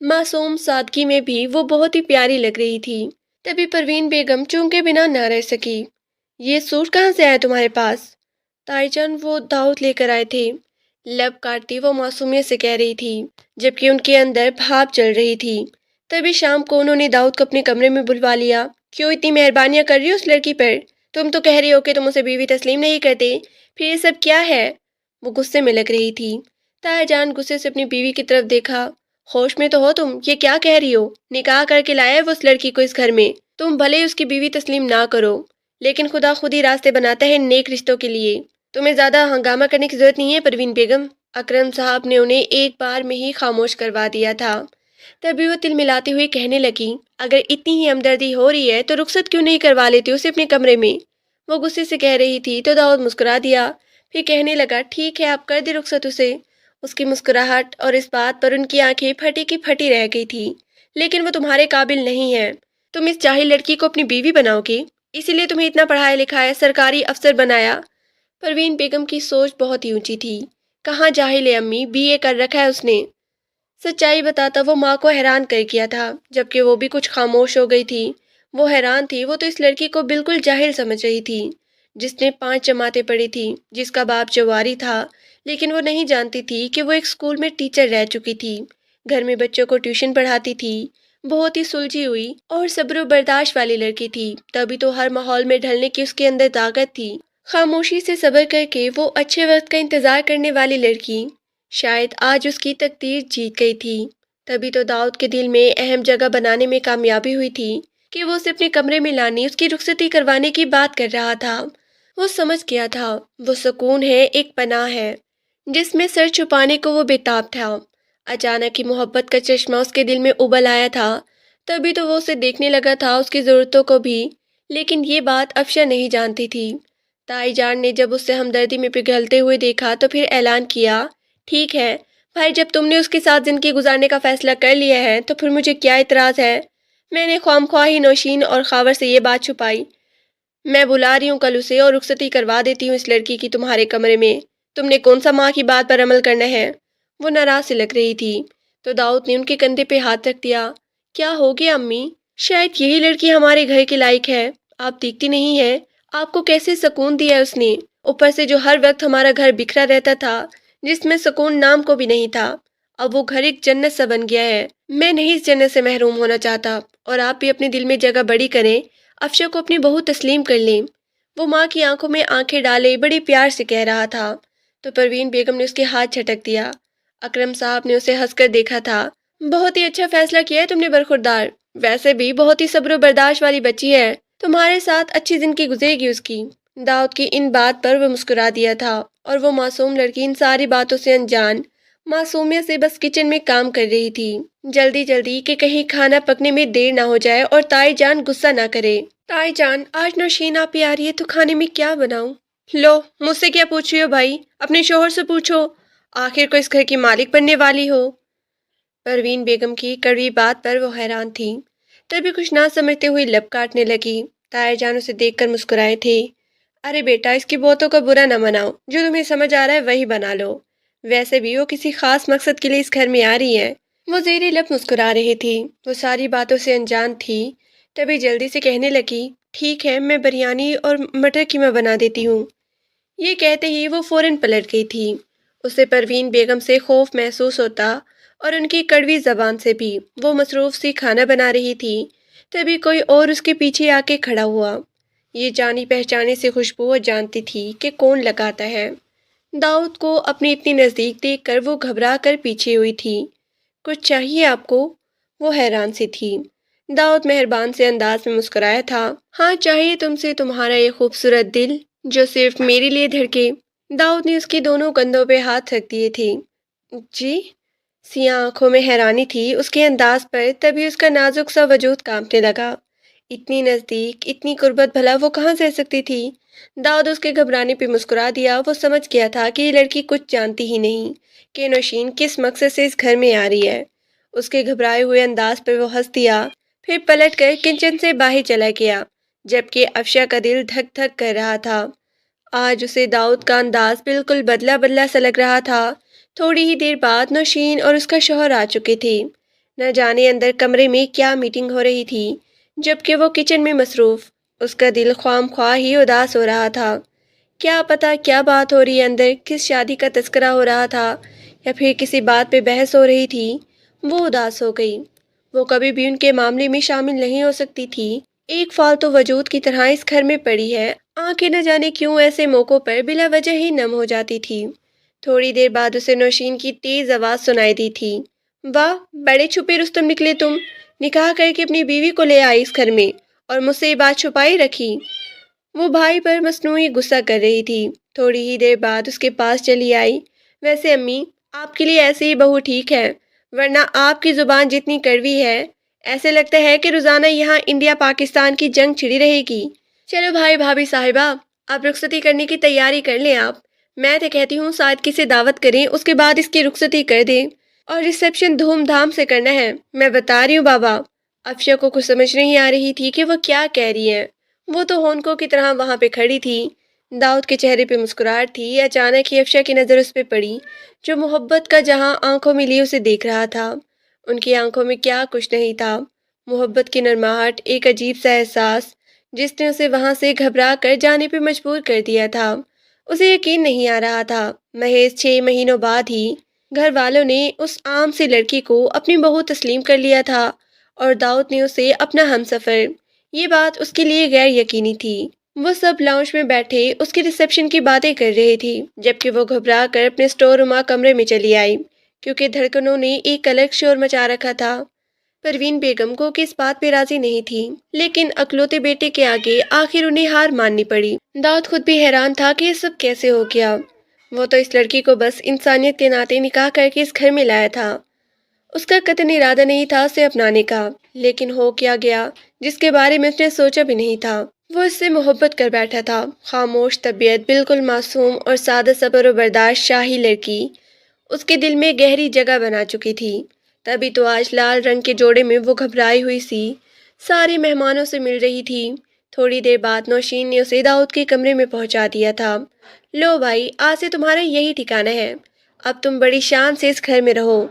معصوم سادگی میں بھی وہ بہت ہی پیاری لگ رہی تھی۔ تبھی پروین بیگم چونکے بنا نہ رہ سکی۔ یہ سوٹ کہاں سے آیا تمہارے پاس؟ تائی جان، وہ داؤد لے کر آئے تھے، لب کاٹتی وہ معصومیت سے کہہ رہی تھی، جبکہ ان کے اندر بھاپ چل رہی تھی۔ تبھی شام کو انہوں نے داؤد کو اپنے کمرے میں بلوا لیا۔ کیوں اتنی مہربانیاں کر رہی ہو اس لڑکی پر؟ تم تو کہہ رہی ہو کہ تم اسے بیوی تسلیم نہیں کرتے، پھر یہ سب کیا ہے؟ وہ غصے میں لگ رہی تھی۔ تائی جان غصے سے اپنی بیوی کی طرف دیکھا، ہوش میں تو ہو تم؟ یہ کیا کہہ رہی ہو؟ نکاح کر کے لایا ہے وہ اس لڑکی کو اس گھر میں، تم بھلے اس کی بیوی تسلیم نہ کرو، لیکن خدا خود ہی راستے بناتا ہے نیک رشتوں کے لیے۔ تمہیں زیادہ ہنگامہ کرنے کی ضرورت نہیں ہے پروین بیگم۔ اکرم صاحب نے انہیں ایک بار میں ہی خاموش کروا دیا تھا۔ تبھی وہ تل ملاتے ہوئے کہنے لگی، اگر اتنی ہی ہمدردی ہو رہی ہے تو رخصت کیوں نہیں کروا لیتے اسے اپنے کمرے میں؟ وہ غصے سے کہہ رہی تھی تو داؤد مسکرا دیا، پھر کہنے لگا، ٹھیک ہے، آپ کر دے رخصت اسے۔ اس کی مسکراہٹ اور اس بات پر ان کی آنکھیں پھٹی کی پھٹی رہ گئی تھی۔ لیکن وہ تمہارے قابل نہیں ہے، تم اس جاہل لڑکی کو اپنی بیوی بناؤ گے، اسی لیے تمہیں اتنا پڑھایا لکھایا، سرکاری افسر بنایا۔ پروین بیگم کی سوچ بہت ہی اونچی تھی۔ کہاں جاہل ہے امی، BA کر رکھا ہے اس نے۔ سچائی بتاتا وہ ماں کو حیران کر گیا تھا، جبکہ وہ بھی کچھ خاموش ہو گئی تھی۔ وہ حیران تھی، وہ تو اس لڑکی کو بالکل جاہل سمجھ رہی تھی، جس نے 5 جماعتیں پڑھی تھی، جس کا باپ جواری تھا، لیکن وہ نہیں جانتی تھی کہ وہ ایک اسکول میں ٹیچر رہ چکی تھی، گھر میں بچوں کو ٹیوشن پڑھاتی تھی، بہت ہی سلجھی ہوئی اور صبر و برداشت والی لڑکی تھی۔ تبھی تو ہر ماحول میں ڈھلنے کی اس کے اندر طاقت تھی، خاموشی سے صبر کر کے وہ اچھے وقت کا انتظار کرنے والی لڑکی شاید آج اس کی تقدیر جیت گئی تھی۔ تبھی تو داؤد کے دل میں اہم جگہ بنانے میں کامیابی ہوئی تھی کہ وہ اسے اپنے کمرے میں لانے، اس کی رخصتی کروانے کی بات کر رہا تھا۔ وہ سمجھ گیا تھا، وہ سکون ہے، ایک پناہ ہے جس میں سر چھپانے کو وہ بے تاب تھا۔ اچانک ہی محبت کا چشمہ اس کے دل میں ابل آیا تھا، تبھی تو وہ اسے دیکھنے لگا تھا، اس کی ضرورتوں کو بھی، لیکن یہ بات افشا نہیں جانتی تھی۔ تائی جان نے جب اسے ہمدردی میں پگھلتے ہوئے دیکھا تو پھر اعلان کیا، ٹھیک ہے بھائی، جب تم نے اس کے ساتھ زندگی گزارنے کا فیصلہ کر لیا ہے تو پھر مجھے کیا اعتراض ہے؟ میں نے خواہ مخواہ ہی نوشین اور خاور سے یہ بات چھپائی۔ میں بلا رہی ہوں کل اسے اور رخصتی کروا دیتی ہوں اس لڑکی کی تمہارے کمرے میں۔ تم نے کون سا ماں کی بات پر عمل کرنا ہے؟ وہ ناراض سے لگ رہی تھی تو داؤد نے ان کے کندھے پہ ہاتھ رکھ دیا۔ کیا ہو گیا امی؟ شاید یہی لڑکی ہمارے گھر کے لائق ہے۔ آپ دیکھتی نہیں ہیں آپ کو کیسے سکون دیا اس نے، اوپر سے جو ہر وقت ہمارا گھر بکھرا رہتا تھا، جس میں سکون نام کو بھی نہیں تھا، اب وہ گھر ایک جنت سا بن گیا ہے۔ میں نہیں اس جنت سے محروم ہونا چاہتا، اور آپ بھی اپنے دل میں جگہ بڑی کریں، افشا کو اپنی بہو تسلیم کر لیں۔ وہ ماں کی آنکھوں میں آنکھیں ڈالے بڑے پیار سے کہہ رہا تھا تو پروین بیگم نے اس کے ہاتھ جھٹک دیا۔ اکرم صاحب نے اسے ہنس کر دیکھا تھا۔ بہت ہی اچھا فیصلہ کیا ہے تم نے برخوردار، ویسے بھی بہت ہی صبر و برداشت والی بچی ہے، تمہارے ساتھ اچھی زندگی گزرے گی اس کی۔ داؤد کی ان بات پر وہ مسکرا دیا تھا، اور وہ معصوم لڑکی ان ساری باتوں سے انجان، معصومیت سے بس کچن میں کام کر رہی تھی، جلدی جلدی کہ کہیں کھانا پکنے میں دیر نہ ہو جائے اور تائی جان غصہ نہ کرے۔ تائی جان، آج نوشین آپ ہی آ رہی ہے تو کھانے میں کیا بناؤں؟ لو، مجھ سے کیا پوچھ رہی ہو بھائی؟ اپنے شوہر سے پوچھو، آخر کو اس گھر کی مالک بننے والی ہو۔ پروین بیگم کی کڑوی بات پر وہ حیران تھی، تبھی کچھ نہ سمجھتے ہوئے لب کاٹنے لگی۔ تائی جان اسے دیکھ کر مسکرائے تھے۔ ارے بیٹا، اس کی باتوں کا برا نہ مناؤ، جو تمہیں سمجھ آ رہا ہے وہی بنا لو، ویسے بھی وہ کسی خاص مقصد کے لیے اس گھر میں آ رہی ہے۔ وہ زیر لب مسکرا رہی تھی، وہ ساری باتوں سے انجان تھی، تبھی جلدی سے کہنے لگی، ٹھیک ہے میں بریانی اور مٹر قیمہ بنا دیتی ہوں۔ یہ کہتے ہی وہ فوراً پلٹ گئی تھی۔ اسے پروین بیگم سے خوف محسوس ہوتا اور ان کی کڑوی زبان سے بھی۔ وہ مصروف سی کھانا بنا رہی تھی، تبھی کوئی اور اس کے پیچھے آ کے کھڑا ہوا۔ یہ جانی پہچانے سے خوشبو وہ جانتی تھی کہ کون لگاتا ہے۔ داؤد کو اپنی اتنی نزدیک دیکھ کر وہ گھبرا کر پیچھے ہوئی تھی۔ کچھ چاہیے آپ کو؟ وہ حیران سی تھی۔ داؤد مہربان سے انداز میں مسکرایا تھا، ہاں چاہیے تم سے تمہارا یہ خوبصورت دل جو صرف میرے لیے دھڑکے۔ داؤد نے اس کی دونوں کندھوں پہ ہاتھ رکھ دیے تھے۔ جی؟ سیاہ آنکھوں میں حیرانی تھی اس کے انداز پر، تبھی اس کا نازک سا وجود کانپنے لگا۔ اتنی نزدیک، اتنی قربت بھلا وہ کہاں سہ سکتی تھی؟ داؤد اس کے گھبرانے پہ مسکرا دیا۔ وہ سمجھ گیا تھا کہ یہ لڑکی کچھ جانتی ہی نہیں کہ نوشین کس مقصد سے اس گھر میں آ رہی ہے۔ اس کے گھبرائے ہوئے انداز پر وہ ہنس دیا، پھر پلٹ کر کچن سے باہر چلا گیا، جبکہ افشا کا دل دھک دھک کر رہا تھا۔ آج اسے داؤد کا انداز بالکل بدلا بدلا سا لگ رہا تھا۔ تھوڑی ہی دیر بعد نوشین اور اس کا شوہر آ چکے تھے۔ نہ جانے اندر کمرے میں کیا میٹنگ ہو رہی تھی، جبکہ وہ کچن میں مصروف۔ اس کا دل خواہ مخواہ ہی اداس ہو رہا تھا۔ کیا پتا کیا بات ہو رہی ہے اندر، کس شادی کا تذکرہ ہو رہا تھا، یا پھر کسی بات پہ بحث ہو رہی تھی۔ وہ اداس ہو گئی۔ وہ کبھی بھی ان کے معاملے میں شامل نہیں ہو سکتی تھی، ایک فالتو وجود کی طرح اس گھر میں پڑی ہے۔ آنکھیں نہ جانے کیوں ایسے موقعوں پر بلا وجہ ہی نم ہو جاتی تھی۔ تھوڑی دیر بعد اسے نوشین کی تیز آواز سنائی دی تھی، واہ بڑے چھپے رستم نکلے تم، نکاح کر کے اپنی بیوی کو لے آئی اس گھر میں اور مجھ سے یہ بات چھپائی رکھی۔ وہ بھائی پر مصنوعی غصہ کر رہی تھی۔ تھوڑی ہی دیر بعد اس کے پاس چلی آئی، ویسے امی آپ کے لیے ایسے ہی بہو ٹھیک ہے، ورنہ آپ کی زبان جتنی کڑوی ہے ایسے لگتا ہے کہ روزانہ یہاں انڈیا پاکستان کی جنگ چھڑی رہے گی۔ چلو بھائی بھابھی صاحبہ، اب رخصتی کرنے کی تیاری کر لیں آپ، میں تو کہتی ہوں سعد سے دعوت کریں، اس کے بعد اس کی رخصتی کر دیں، اور ریسیپشن دھوم دھام سے کرنا ہے، میں بتا رہی ہوں بابا۔ افشا کو کچھ سمجھ نہیں آ رہی تھی کہ وہ کیا کہہ رہی ہیں، وہ تو ہونکوں کی طرح وہاں پہ کھڑی تھی۔ داؤد کے چہرے پہ مسکراہٹ تھی۔ اچانک ہی افشا کی نظر اس پہ پڑی، جو محبت کا جہاں آنکھوں میں لیے اسے دیکھ رہا تھا۔ ان کی آنکھوں میں کیا کچھ نہیں تھا، محبت کی نرماہٹ، ایک عجیب سا احساس جس نے اسے وہاں سے گھبرا کر جانے پہ مجبور کر دیا تھا۔ اسے یقین نہیں آ رہا تھا، محض 6 مہینوں بعد ہی گھر والوں نے اس عام سی لڑکی کو اپنی بہو تسلیم کر لیا تھا، اور داؤد نے اسے اپنا ہمسفر۔ یہ بات اس کے لیے غیر یقینی تھی۔ وہ سب لاؤنج میں بیٹھے اس کی ریسیپشن کی باتیں کر رہے تھی، جبکہ وہ گھبرا کر اپنے اسٹور روما کمرے میں چلی آئی، کیونکہ دھڑکنوں نے ایک الگ شور مچا رکھا تھا۔ پروین بیگم کو کہ اس بات پہ راضی نہیں تھی، لیکن اکلوتے بیٹے کے آگے آخر انہیں ہار ماننی پڑی۔ داؤد خود بھی حیران تھا کہ یہ سب کیسے ہو گیا۔ وہ تو اس لڑکی کو بس انسانیت کے ناطے نکاح کر کے اس گھر میں لایا تھا، اس کا قطعی ارادہ نہیں تھا اسے اپنانے کا، لیکن ہو کیا گیا جس کے بارے میں اس نے سوچا بھی نہیں تھا۔ وہ اس سے محبت کر بیٹھا تھا، خاموش طبیعت، بالکل معصوم اور سادہ صبر و برداشت شاہی لڑکی اس کے دل میں گہری جگہ بنا چکی تھی۔ تبھی تو آج لال رنگ کے جوڑے میں وہ گھبرائی ہوئی سی سارے مہمانوں سے مل رہی تھی۔ تھوڑی دیر بعد نوشین نے اسے داؤد کے کمرے میں پہنچا دیا تھا۔ لو بھائی، آج سے تمہارا یہی ٹھکانہ ہے، اب تم بڑی شان سے اس گھر میں رہو،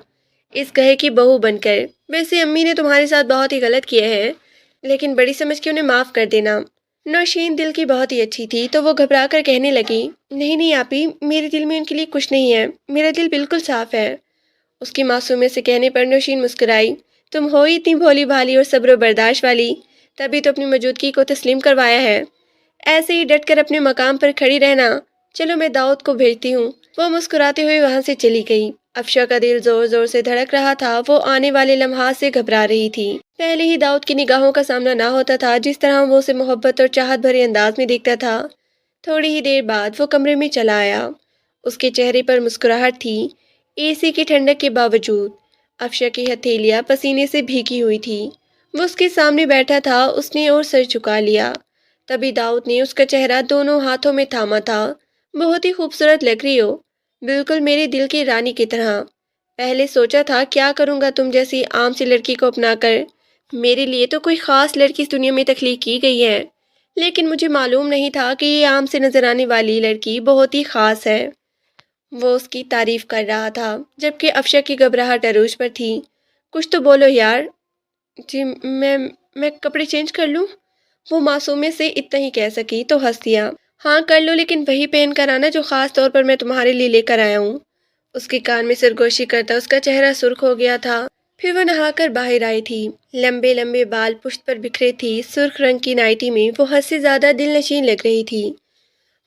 اس گھر کی بہو بن کر۔ ویسے امی نے تمہارے ساتھ بہت ہی غلط کیا ہے، لیکن بڑی سمجھ کے انہیں معاف کر دینا۔ نوشین دل کی بہت ہی اچھی تھی تو وہ گھبرا کر کہنے لگی، نہیں نہیں آپی، میرے دل میں ان کے لیے کچھ نہیں ہے، میرا دل بالکل صاف ہے۔ اس کی معصومیت سے کہنے پر نوشین مسکرائی، تم ہو ہی اتنی بھولی بھالی اور صبر و برداشت والی، تبھی تو اپنی موجودگی کو تسلیم کروایا ہے۔ ایسے ہی ڈٹ کر اپنے مقام پر کھڑی رہنا۔ چلو میں داؤد کو بھیجتی ہوں۔ وہ مسکراتے ہوئے وہاں سے چلی گئی۔ افشا کا دل زور زور سے دھڑک رہا تھا، وہ آنے والے لمحات سے گھبرا رہی تھی۔ پہلے ہی داؤد کی نگاہوں کا سامنا نہ ہوتا تھا، جس طرح وہ اسے محبت اور چاہت بھرے انداز میں دیکھتا تھا۔ تھوڑی ہی دیر بعد وہ کمرے میں چلا آیا۔ اس کے چہرے پر مسکراہٹ تھی، اے سی کی ٹھنڈک کے باوجود۔ افشا کی ہتھیلیاں پسینے سے بھیگی ہوئی تھی۔ وہ اس کے سامنے بیٹھا تھا، اس نے اور سر جھکا لیا۔ تبھی داؤد نے اس کا چہرہ دونوں ہاتھوں میں تھاما تھا۔ بہت ہی خوبصورت لگ رہی ہو، بالکل میرے دل کی رانی کی طرح۔ پہلے سوچا تھا کیا کروں گا تم جیسی عام سی لڑکی کو اپنا کر، میرے لیے تو کوئی خاص لڑکی اس دنیا میں تخلیق کی گئی ہے، لیکن مجھے معلوم نہیں تھا کہ یہ عام سے نظر آنے والی لڑکی بہت ہی خاص ہے۔ وہ اس کی تعریف کر رہا تھا، جبکہ افشا کی گھبراہٹ عروج پر تھی۔ کچھ تو بولو یار۔ جی میں کپڑے چینج کر لوں؟ وہ معصومیت سے اتنا ہی کہہ سکی تو ہنس دیا۔ ہاں کر لو، لیکن وہی پہن کر آنا جو خاص طور پر میں تمہارے لیے لے کر آیا ہوں۔ اس کے کان میں سرگوشی کرتا اس کا چہرہ سرخ ہو گیا تھا۔ پھر وہ نہا کر باہر آئی تھی، لمبے لمبے بال پشت پر بکھرے تھی، سرخ رنگ کی نائٹی میں وہ حد سے زیادہ دل نشین لگ رہی تھی۔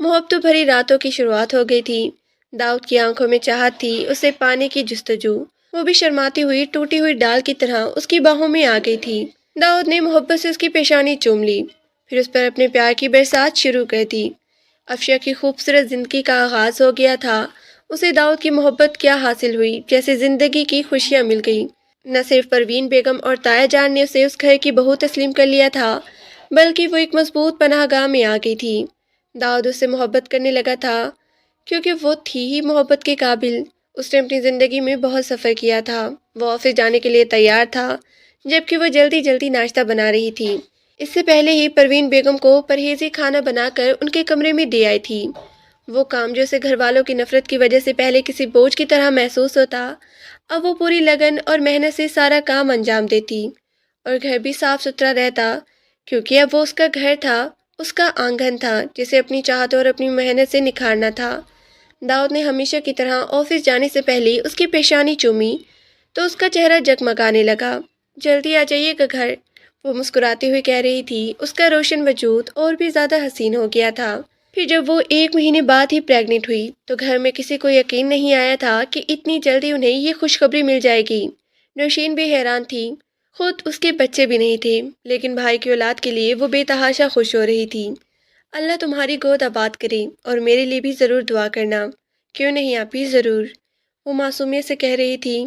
محبتوں بھری راتوں کی شروعات ہو گئی تھی۔ داؤد کی آنکھوں میں چاہت تھی، اسے پانے کی جستجو۔ وہ بھی شرماتی ہوئی ٹوٹی ہوئی ڈال کی طرح اس کی باہوں میں آ گئی تھی۔ داؤد نے محبت سے اس کی پیشانی چوم لی، پھر اس پر اپنے پیار کی برسات شروع کر دی۔ افشا کی خوبصورت زندگی کا آغاز ہو گیا تھا۔ اسے داؤد کی محبت کیا حاصل ہوئی، جیسے زندگی کی خوشیاں مل گئی۔ نہ صرف پروین بیگم اور تایا جان نے اسے اس گھر کی بہو تسلیم کر لیا تھا، بلکہ وہ ایک مضبوط پناہ گاہ میں آ گئی تھی۔ داؤد اس سے محبت کرنے لگا تھا کیونکہ وہ تھی ہی محبت کے قابل۔ اس نے اپنی زندگی میں بہت سفر کیا تھا۔ وہ آفس جانے کے لیے تیار تھا، جبکہ وہ جلدی جلدی ناشتہ بنا رہی تھی۔ اس سے پہلے ہی پروین بیگم کو پرہیزی کھانا بنا کر ان کے کمرے میں دے آئی تھی۔ وہ کام جو اسے گھر والوں کی نفرت کی وجہ سے پہلے کسی بوجھ کی طرح محسوس ہوتا، اب وہ پوری لگن اور محنت سے سارا کام انجام دیتی، اور گھر بھی صاف ستھرا رہتا، کیونکہ اب وہ اس کا گھر تھا، اس کا آنگن تھا جسے اپنی چاہت اور اپنی محنت سے نکھارنا تھا۔ داؤد نے ہمیشہ کی طرح آفس جانے سے پہلے اس کی پیشانی چومی تو اس کا چہرہ جگمگانے لگا۔ جلدی آ جائیے گا گھر، وہ مسکراتے ہوئے کہہ رہی تھی۔ اس کا روشن وجود اور بھی زیادہ حسین ہو گیا تھا۔ پھر جب وہ 1 مہینے بعد ہی پریگننٹ ہوئی تو گھر میں کسی کو یقین نہیں آیا تھا کہ اتنی جلدی انہیں یہ خوشخبری مل جائے گی۔ نوشین بھی حیران تھی، خود اس کے بچے بھی نہیں تھے، لیکن بھائی کی اولاد کے لیے وہ بے تحاشا خوش ہو رہی تھی۔ اللہ تمہاری گود آباد کرے، اور میرے لیے بھی ضرور دعا کرنا۔ کیوں نہیں آپی، ضرور، وہ معصومیت سے کہہ رہی تھی۔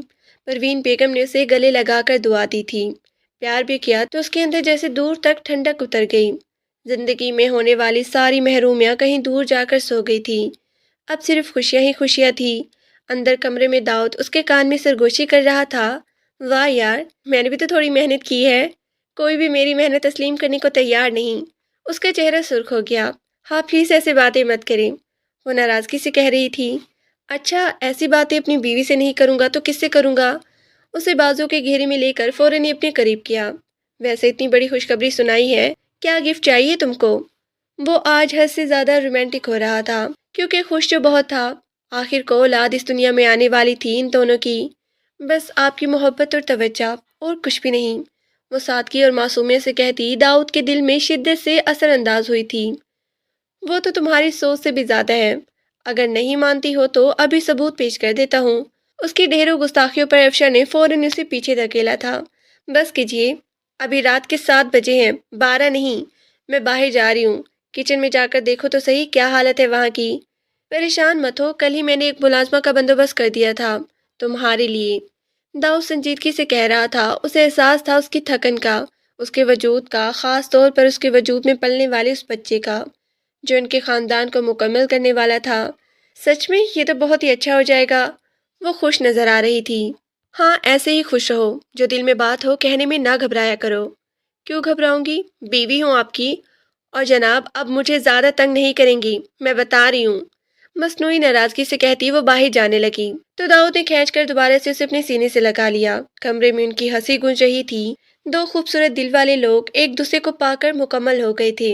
پروین بیگم نے اسے گلے لگا کر دعا دی تھی، پیار بھی کیا تو اس کے اندر جیسے دور تک ٹھنڈک اتر گئی۔ زندگی میں ہونے والی ساری محرومیاں کہیں دور جا کر سو گئی تھی، اب صرف خوشیاں ہی خوشیاں تھی۔ اندر کمرے میں داؤد اس کے کان میں سرگوشی کر رہا تھا، واہ یار، میں نے بھی تو تھوڑی محنت کی ہے، کوئی بھی میری محنت تسلیم کرنے کو تیار نہیں۔ اس کا چہرہ سرخ ہو گیا۔ ہاں پلیز ایسے باتیں مت کریں، وہ ناراضگی سے کہہ رہی تھی۔ اچھا، ایسی باتیں اپنی بیوی سے نہیں کروں گا تو کس سے کروں گا؟ اسے بازو کے گھیرے میں لے کر فوراً ہی اپنے قریب کیا۔ ویسے اتنی بڑی خوشخبری سنائی ہے، کیا گفٹ چاہیے تم کو؟ وہ آج حد سے زیادہ رومانٹک ہو رہا تھا، کیونکہ خوش جو بہت تھا۔ آخر کو اولاد اس دنیا میں آنے والی تھی ان دونوں کی، بس آپ کی محبت اور توجہ، اور کچھ بھی نہیں، وہ سادگی اور معصومیت سے کہتی داؤد کے دل میں شدت سے اثر انداز ہوئی تھی۔ وہ تو تمہاری سوچ سے بھی زیادہ ہے، اگر نہیں مانتی ہو تو ابھی ثبوت پیش کر دیتا ہوں۔ اس کی ڈھیروں گستاخیوں پر افشا نے فوراً اسے پیچھے دھکیلا تھا۔ بس کیجیے، ابھی رات کے 7 بجے ہیں، 12 نہیں، میں باہر جا رہی ہوں، کچن میں جا کر دیکھو تو صحیح کیا حالت ہے وہاں کی۔ پریشان مت ہو، کل ہی میں نے ایک ملازمہ کا بندوبست کر دیا تھا تمہارے لیے، داؤد سنجیدگی سے کہہ رہا تھا، اسے احساس تھا اس کی تھکن کا، اس کے وجود کا، خاص طور پر اس کے وجود میں پلنے والے اس بچے کا جو ان کے خاندان کو مکمل کرنے والا تھا۔ سچ میں یہ تو بہت ہی اچھا ہو جائے گا۔ وہ خوش نظر آ رہی تھی۔ ہاں، ایسے ہی خوش رہو، جو دل میں بات ہو کہنے میں نہ گھبرایا کرو۔ کیوں گھبراؤں گی؟ بیوی ہوں آپ کی، اور جناب اب مجھے زیادہ تنگ نہیں کریں گی، میں بتا رہی ہوں، مصنوعی ناراضگی سے کہتی وہ باہر جانے لگی تو داؤد نے کھینچ کر دوبارہ سے اسے اپنے سینے سے لگا لیا۔ کمرے میں ان کی ہنسی گونج رہی تھی۔ دو خوبصورت دل والے لوگ ایک دوسرے کو پا کر مکمل ہو گئے تھے۔